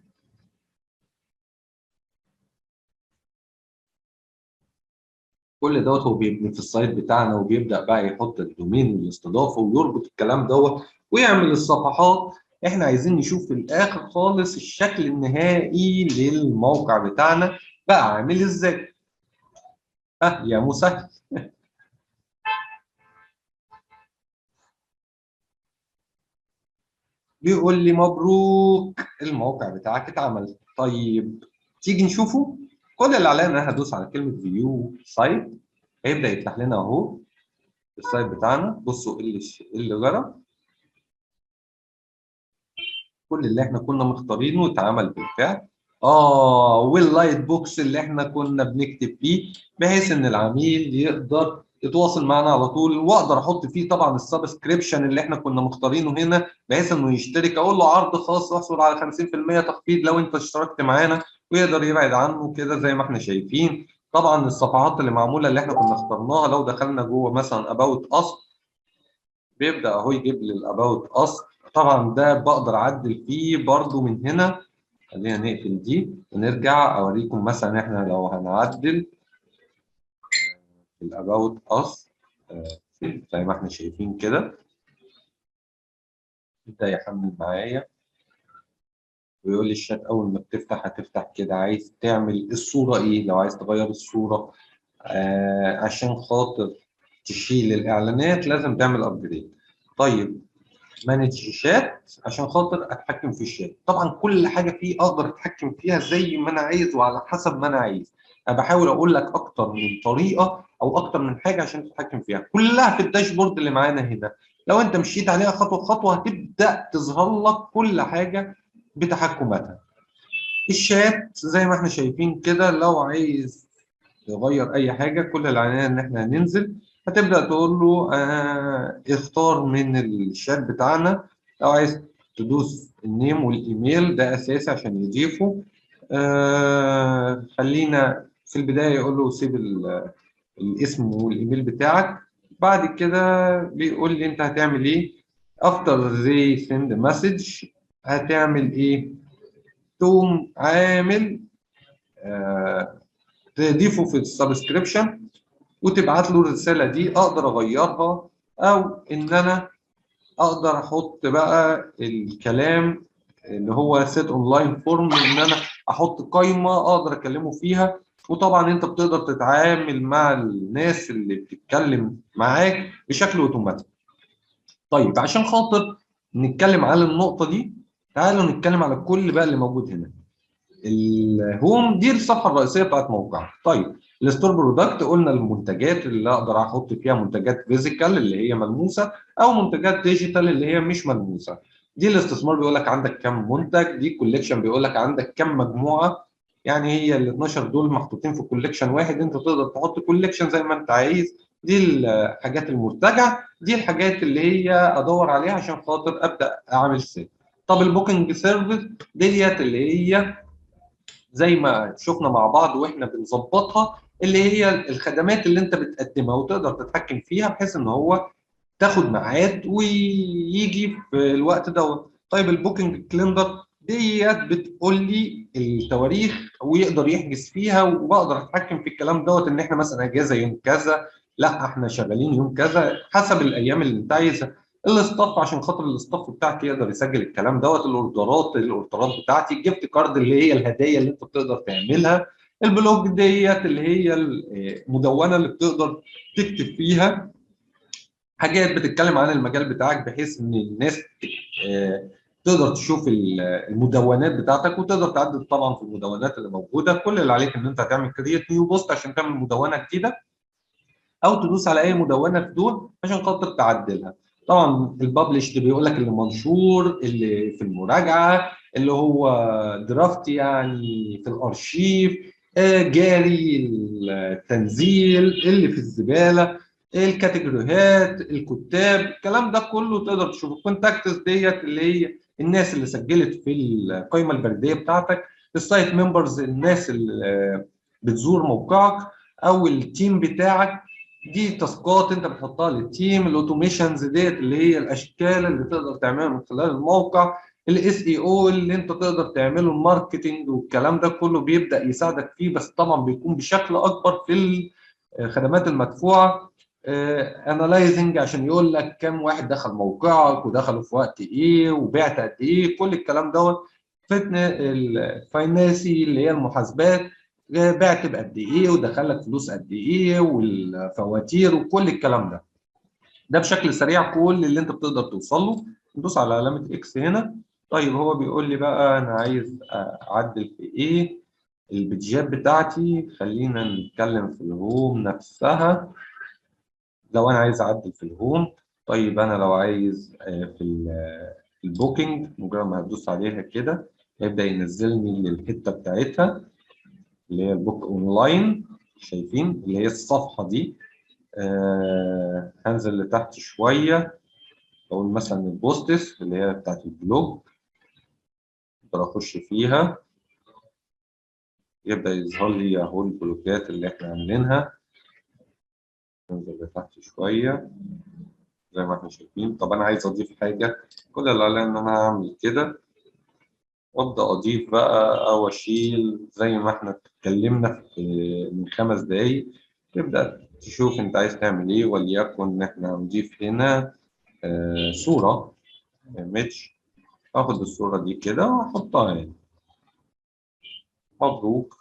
كل دوت هو بيبني في السايت بتاعنا، وبيبدا بقى يحط الدومين والاستضافه ويربط الكلام دوت ويعمل الصفحات. احنا عايزين نشوف في الاخر خالص الشكل النهائي للموقع بتاعنا بقى عامل ازاي. ها يا موسى. بيقول لي مبروك الموقع بتاعك اتعمل. طيب تيجي نشوفه. كل اللي علينا ان انا هدوس على كلمه فيو سايت، هيبدا يفتح لنا اهو السايت بتاعنا. بصوا ايه اللي جرى. كل اللي احنا كنا مختارينه اتعمل بالفعل. واللايت بوكس اللي احنا كنا بنكتب فيه بحيث ان العميل يقدر يتواصل معنا على طول، واقدر احط فيه طبعا السبسكريبشن اللي احنا كنا مختارينه هنا بحيث انه يشترك. اقول له عرض خاص واحصل على 50% تخفيض لو انت اشتركت معانا، ويقدر يبعد عنه كده زي ما احنا شايفين. طبعا الصفحات اللي معموله اللي احنا كنا اخترناها، لو دخلنا جوه مثلا اباوت اس، بيبدأ اهو يجيب لي الاباوت اصل. طبعا ده بقدر اعدل فيه برضو من هنا. خلينا نقفل دي ونرجع اوريكم مثلا احنا لو هنعدل الاباوت اصل زي ما احنا شايفين كده. يبدأ يحمل معايا ويقول لي الشات اول ما بتفتح هتفتح كده. عايز تعمل الصورة ايه؟ لو عايز تغير الصورة عشان خاطر تشيل الاعلانات لازم تعمل ابجريد. طيب مانج شات عشان خاطر اتحكم في الشات. طبعا كل حاجه فيه اقدر اتحكم فيها زي ما انا عايز وعلى حسب ما انا عايز. انا بحاول اقول لك اكتر من طريقه او اكتر من حاجه عشان تتحكم فيها، كلها في الداشبورد اللي معانا هنا. لو انت مشيت عليها خطوه خطوه هتبدا تظهر لك كل حاجه بتحكماتها. الشات زي ما احنا شايفين كده، لو عايز تغير اي حاجه كل اللي علينا ان احنا هننزل. هتبدا تقول له اختار من الشات بتاعنا. لو عايز تدوس النيم والايميل ده اساسي عشان يضيفه. خلينا في البدايه يقول له سيب الاسم والايميل بتاعك. بعد كده بيقول لي انت هتعمل ايه. after they send message هتعمل ايه. تقوم عامل تضيفه في السبسكريبشن وتبعت له الرساله دي. اقدر اغيرها او ان انا اقدر احط بقى الكلام اللي هو سيت اونلاين فورم، ان انا احط قائمه اقدر اكلمه فيها. وطبعا انت بتقدر تتعامل مع الناس اللي بتتكلم معاك بشكل اوتوماتيك. طيب عشان خاطر نتكلم على النقطه دي، تعالوا نتكلم على كل بقى اللي موجود هنا. الهوم دي الصفحه الرئيسيه بتاعت موقع. طيب الستور برودكت قلنا المنتجات اللي اقدر احط فيها منتجات فيزيكال اللي هي ملموسه او منتجات ديجيتال اللي هي مش ملموسه. دي الاستثمار بيقول لك عندك كم منتج. دي كوليكشن بيقول لك عندك كم مجموعه. يعني هي ال 12 دول محطوطين في كوليكشن واحد، انت تقدر تحط كوليكشن زي ما انت عايز. دي الحاجات المرتجعه، دي الحاجات اللي هي ادور عليها عشان خاطر ابدا اعمل سيل. طب البوكينج سيرفيس ديت اللي هي زي ما شفنا مع بعض واحنا بنظبطها، اللي هي الخدمات اللي انت بتقدمها وتقدر تتحكم فيها بحيث ان هو تاخد ميعاد ويجي في الوقت دوت. طيب البوكينج كليندر ديت بتقول لي التواريخ ويقدر يحجز فيها، وبقدر اتحكم في الكلام دوت ان احنا مثلا اجازه يوم كذا، لا احنا شغالين يوم كذا حسب الايام اللي انت عايزها. الاستاف عشان خاطر الاستاف بتاعك يقدر يسجل الكلام دوت، الاوردرات بتاعتي، الجيفت كارد اللي هي الهدايا اللي انت بتقدر تعملها، البلوج ديت اللي هي المدونه اللي بتقدر تكتب فيها حاجات بتتكلم عن المجال بتاعك بحيث ان الناس آه، تقدر تشوف المدونات بتاعتك وتقدر تعدل طبعا في المدونات اللي موجوده. كل اللي عليك ان انت هتعمل كريت نيو بوست عشان تعمل مدونه جديده، او تدوس على اي مدونه في دول عشان خاطر تعدلها. طبعا الببلش ده بيقول لك اللي منشور، اللي في المراجعه، اللي هو درافت يعني في الارشيف، جاري التنزيل، اللي في الزباله، الكاتيجوريات، الكتاب، الكلام ده كله تقدر تشوفه. الكونتاكتس ديت اللي هي الناس اللي سجلت في القائمه البريديه بتاعتك، السايت ممبرز الناس اللي بتزور موقعك، او التيم بتاعك، دي تاسكات انت بتحطها للتيم. الاوتوميشنز ديت اللي هي الاشكال اللي تقدر تعملها من خلال الموقع. الاس اي او اللي انت تقدر تعمله، الماركتنج والكلام ده كله بيبدا يساعدك فيه، بس طبعا بيكون بشكل اكبر في الخدمات المدفوعه. انالايزنج عشان يقول لك كم واحد دخل موقعك ودخلوا في وقت ايه وبعت قد ايه، كل الكلام دوت. فتن الفاينانسي اللي هي المحاسبات، بعت بقد ايه ودخل لك فلوس قد ايه والفواتير وكل الكلام ده. ده بشكل سريع كل اللي انت بتقدر توصل له. ندوس على علامه اكس هنا. طيب هو بيقول لي بقى انا عايز اعدل في ايه البيدجات بتاعتي. خلينا نتكلم في الهوم نفسها. لو انا عايز اعدل في الهوم، طيب انا لو عايز في البوكينج، مجرد ما هدوس عليها كده هيبدا ينزلني للحته بتاعتها اللي هي البوك اونلاين. شايفين اللي هي الصفحه دي. هنزل لتحت شويه، اقول مثلا البوستس اللي هي بتاعت البلوج، اقدر اخش فيها يبدا يظهر لي اهو البلوجات اللي احنا عاملينها. ننزل لتحت شويه زي ما احنا شايفين. طب انا عايز اضيف حاجه، كل اللي عليا ان انا هعمل كده وابدا اضيف بقى او اشيل زي ما احنا اتكلمنا في من 5 دقايق. تبدا تشوف انت عايز تعمل ايه، وليكن احنا هنضيف هنا صوره ايمج. اخد الصوره دي كده واحطها هنا. مبروك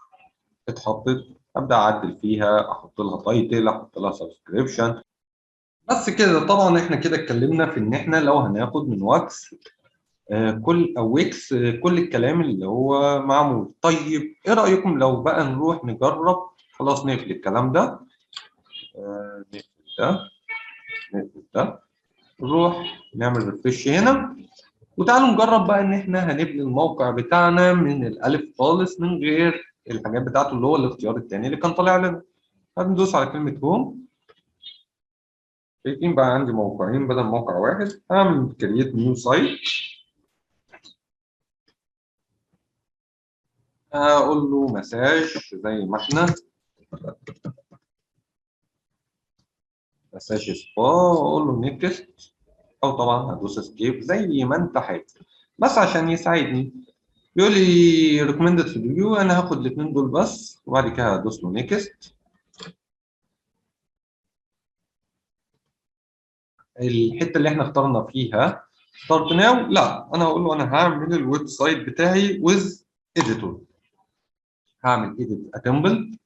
اتحطت. ابدا اعدل فيها، احط لها تايتل، احط لها سبسكريبشن. بس كده طبعا احنا كده اتكلمنا في ان احنا لو هناخد من واكس كل او ويكس كل الكلام اللي هو معمول. طيب ايه رايكم لو بقى نروح نجرب؟ خلاص نقفل الكلام ده، نقفل ده، نقفل ده، نروح نعمل ريفريش هنا، وتعالوا نجرب بقى ان احنا هنبني الموقع بتاعنا من الالف خالص من غير الحاجات بتاعته اللي هو الاختيار الثاني اللي كان طالع لنا. هندوس على كلمه هوم. شايفين بقى عندي موقعين بدل موقع واحد. هعمل كرييت نيو سايت. هقول له مساج زي ما احنا، مساج سبا، واقول له نيكست، او طبعا هدوس اسكيب زي ما انت حابب بس عشان يساعدني. بيقول لي ريكومندد في الفيو، انا هاخد الاثنين دول بس وبعد كده هدوس له نيكست. الحته اللي احنا اخترنا فيها ستارت ناو، لا انا هقول له انا هعمل الويب سايت بتاعي ويز اديتور. هعمل ايديت اتمبل.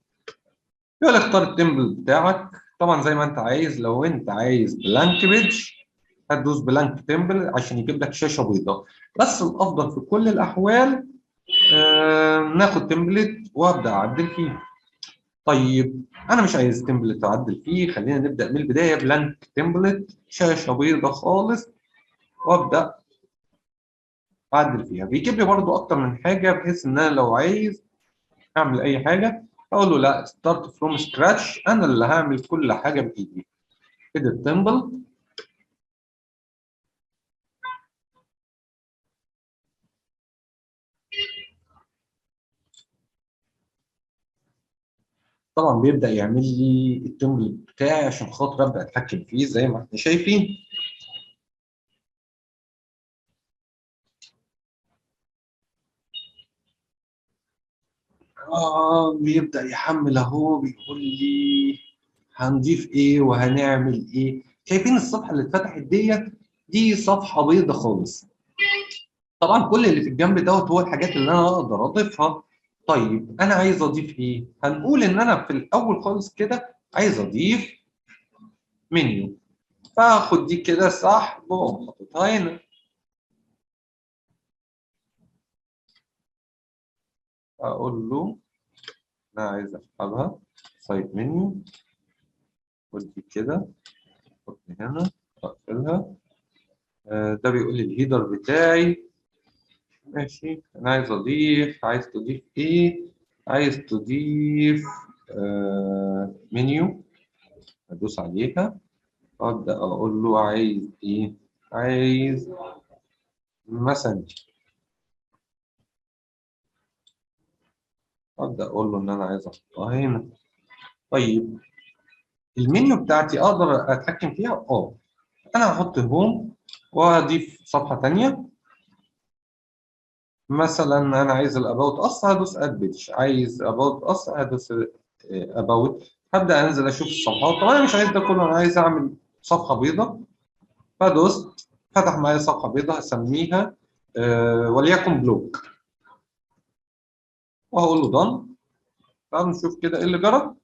يقول لك اختار التمبل بتاعك طبعا زي ما انت عايز. لو انت عايز بلانك بيج هتدوس بلانك تمبل عشان يجيب لك شاشه بيضاء، بس الافضل في كل الاحوال ناخد تمبلت وابدا اعدل فيه. طيب انا مش عايز تمبلت اعدل فيه، خلينا نبدا من البدايه بلانك تمبلت، شاشه بيضاء خالص، وابدا اعدل فيها. بيجيب لي برضو اكتر من حاجه بحيث ان انا لو عايز اعمل اي حاجه اقول له لا ستارت فروم سكراتش، انا اللي هعمل كل حاجه بايدي. كده التمبل. طبعا بيبدأ يعمل لي التمبلت بتاعي عشان خاطر ابدا اتحكم فيه زي ما احنا شايفين. بيبدأ يحمل اهو، بيقول لي هنضيف ايه وهنعمل ايه. شايفين الصفحة اللي اتفتحت ديت؟ دي صفحة بيضة خالص. طبعا كل اللي في الجنب دوت هو الحاجات اللي انا اقدر اضيفها. طيب انا عايز اضيف ايه؟ هنقول ان انا في الاول خالص كده عايز اضيف منيو، فاخد دي كده سحب واقوم حاططها هنا. اقول له انا عايز اسحبها سايد منيو، ودي كده احط هنا اقفلها. ده بيقول لي الهيدر بتاعي. ماشي، انا عايز اضيف، عايز تضيف ايه؟ عايز تضيف منيو، ادوس عليها وابدا اقول له عايز ايه. عايز مثلا، ابدا اقول له ان انا عايز احطها هنا. طيب المنيو بتاعتي اقدر اتحكم فيها؟ انا هحط هوم واضيف صفحه ثانيه. مثلا انا عايز الاباوت اس، هدوس اد بيج. عايز اباوت اس، هدوس اباوت. هبدا انزل اشوف الصفحات. طب انا مش عايز ده كله، انا عايز اعمل صفحه بيضاء. فدوست فتح معايا صفحه بيضاء هسميها وليكن بلوك، وهقول له دون. تعالوا نشوف كده ايه اللي جرى.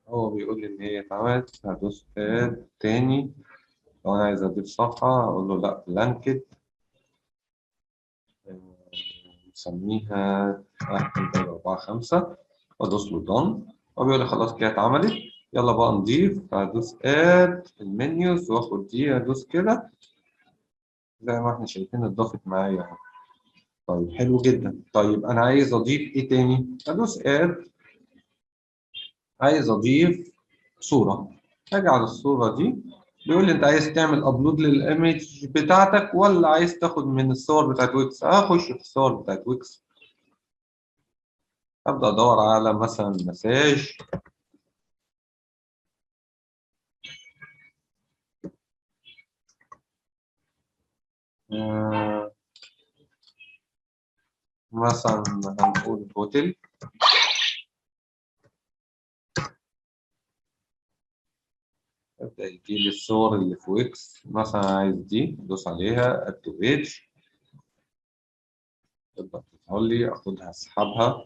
هو بيقول لي ان هي اتعملت. هدوس اد تاني. لو انا عايز اضيف صفحه اقول له لا بلانكت، نسميها 1 2 3 4 5، وادوس له دون. هو بيقول لي خلاص كده اتعملت. يلا بقى نضيف. هدوس اد المنيوز واخد دي ادوس كده زي ما احنا شايفين اتضافت معايا اهو. طيب حلو جدا. طيب انا عايز اضيف ايه تاني؟ ادوس اد. عايز اضيف صوره. هاجي على الصوره دي، بيقول لي انت عايز تعمل ابلود للايمج بتاعتك ولا عايز تاخد من الصور بتاعت ويكس؟ هخش في الصور بتاعت ويكس. ابدا ادور على مثلا مساج. آه، مثلا هنقول هوتيل. ابدا يجي لي الصور اللي في ويكس. مثلا عايز دي، ادوس عليها اد تو بيج. تبدا تظهر لي، اخدها اسحبها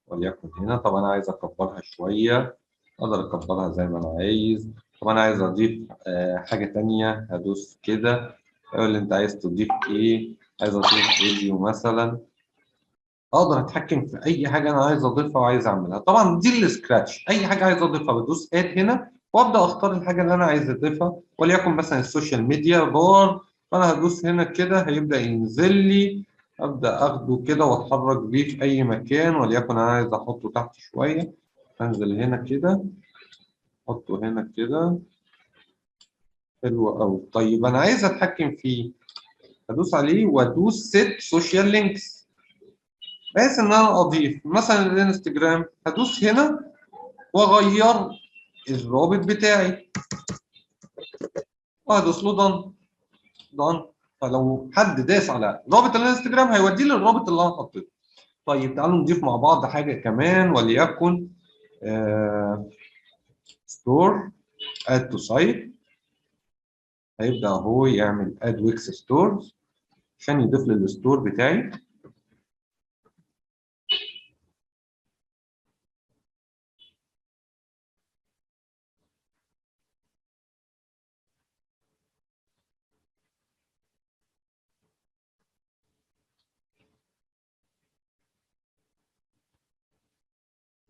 وليكن هنا. طب انا عايز اكبرها شويه، اقدر اكبرها زي ما انا عايز. طب انا عايز اضيف حاجه تانية، هدوس كده يقول لي انت عايز تضيف ايه. عايز اضيف فيديو مثلا. اقدر اتحكم في اي حاجه انا عايز اضيفها وعايز اعملها. طبعا دي السكراتش، اي حاجه عايز اضيفها بدوس اد هنا وابدا اختار الحاجه اللي انا عايز اضيفها، وليكن مثلا السوشيال ميديا بار. فانا هدوس هنا كده هيبدا ينزل لي. ابدا اخده كده واتحرك بيه في اي مكان، وليكن انا عايز احطه تحت شويه. انزل هنا كده، احطه هنا كده. حلو قوي. طيب انا عايز اتحكم فيه، هدوس عليه وادوس سيت سوشيال لينكس، بحيث ان انا اضيف مثلا الانستجرام. هدوس هنا واغير الرابط بتاعي وهدوس له دن. دن. فلو حد داس على رابط الانستجرام هيوديه للرابط اللي انا حطيته. طيب تعالوا نضيف مع بعض حاجه كمان، وليكن ستور اد تو سايت. هيبدا هو يعمل اد ويكس ستور عشان يضيف لي الستور بتاعي.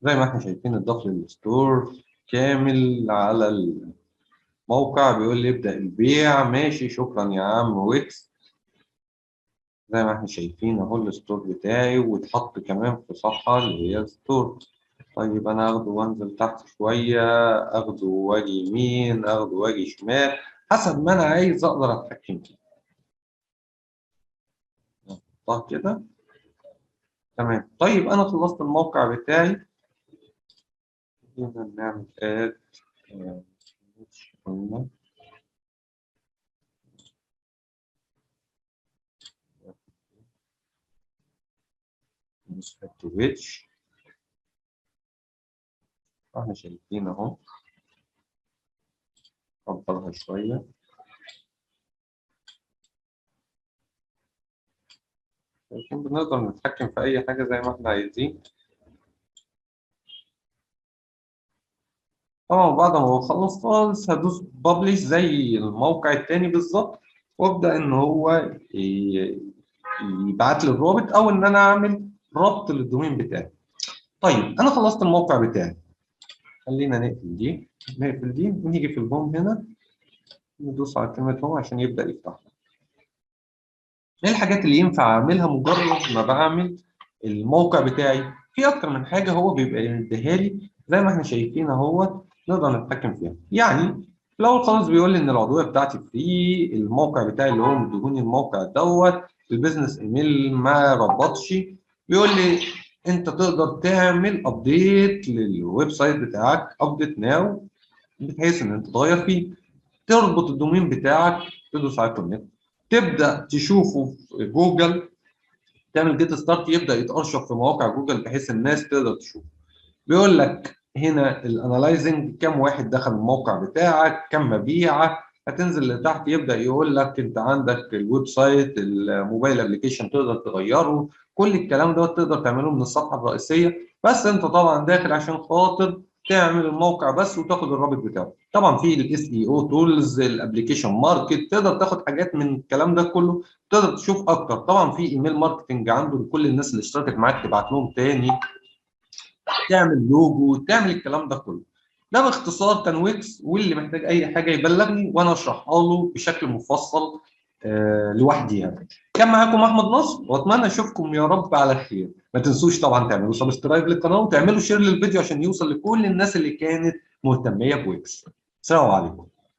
زي ما احنا شايفين اضاف لي الستور كامل على الموقع. بيقول لي ابدا البيع. ماشي، شكرا يا عم ويكس. زي ما احنا شايفين اهو الستور بتاعي، واتحط كمان في صفحة اللي هي الستور. طيب انا اخده وانزل تحت شويه، اخده واجي يمين، اخده واجي شمال، حسب ما انا عايز اقدر اتحكم فيه. طب كده تمام. طيب انا خلصت الموقع بتاعي. هنا نعمل اد قلنا نسخة ويتش، احنا شايفين اهو، كبرها شوية. شايفين بنقدر نتحكم في أي حاجة زي ما احنا عايزين. طبعا بعد ما بخلص خالص هدوس ببلش زي الموقع التاني بالظبط، وابدأ إن هو يبعت لي الرابط، أو إن أنا أعمل ربط للدومين بتاعي. طيب أنا خلصت الموقع بتاعي، خلينا نقفل دي ونيجي في الهوم هنا، ندوس على كلمة هوم عشان يبدأ يفتح. ايه الحاجات اللي ينفع اعملها مجرد ما بعمل الموقع بتاعي؟ في اكتر من حاجه هو بيبقى يديها لي زي ما احنا شايفين اهو، نقدر نتحكم فيها. يعني في الاول خالص بيقول لي ان العضويه بتاعتي فري، الموقع بتاعي اللي هو مديهوني الموقع دوت، البيزنس ايميل ما ربطش. بيقول لي انت تقدر تعمل ابديت للويب سايت بتاعك، ابديت ناو، بحيث ان انت تغير فيه، تربط الدومين بتاعك، تدوس على كونكت، تبدا تشوفه في جوجل، تعمل جيت ستارت، يبدا يتارشف في مواقع جوجل بحيث الناس تقدر تشوفه. بيقول لك هنا الانالايزنج، كم واحد دخل الموقع بتاعك، كم مبيعه. هتنزل لتحت يبدا يقول لك انت عندك الويب سايت، الموبايل ابلكيشن تقدر تغيره، كل الكلام ده تقدر تعمله من الصفحه الرئيسيه. بس انت طبعا داخل عشان خاطر تعمل الموقع بس وتاخد الرابط بتاعه. طبعا في الاس اي او تولز، الابلكيشن ماركت، تقدر تاخد حاجات من الكلام ده كله، تقدر تشوف اكتر. طبعا في ايميل ماركتنج عنده لكل الناس اللي اشتركت معاك، تبعت لهم تاني، تعمل لوجو، تعمل الكلام ده كله. ده باختصار كان ويكس، واللي محتاج اي حاجه يبلغني وانا اشرحها له بشكل مفصل لوحدي يعني. كان معاكم احمد نصر، واتمنى اشوفكم يا رب على خير. ما تنسوش طبعا تعملوا سبسكرايب للقناه وتعملوا شير للفيديو عشان يوصل لكل الناس اللي كانت مهتميه بويكس. السلام عليكم.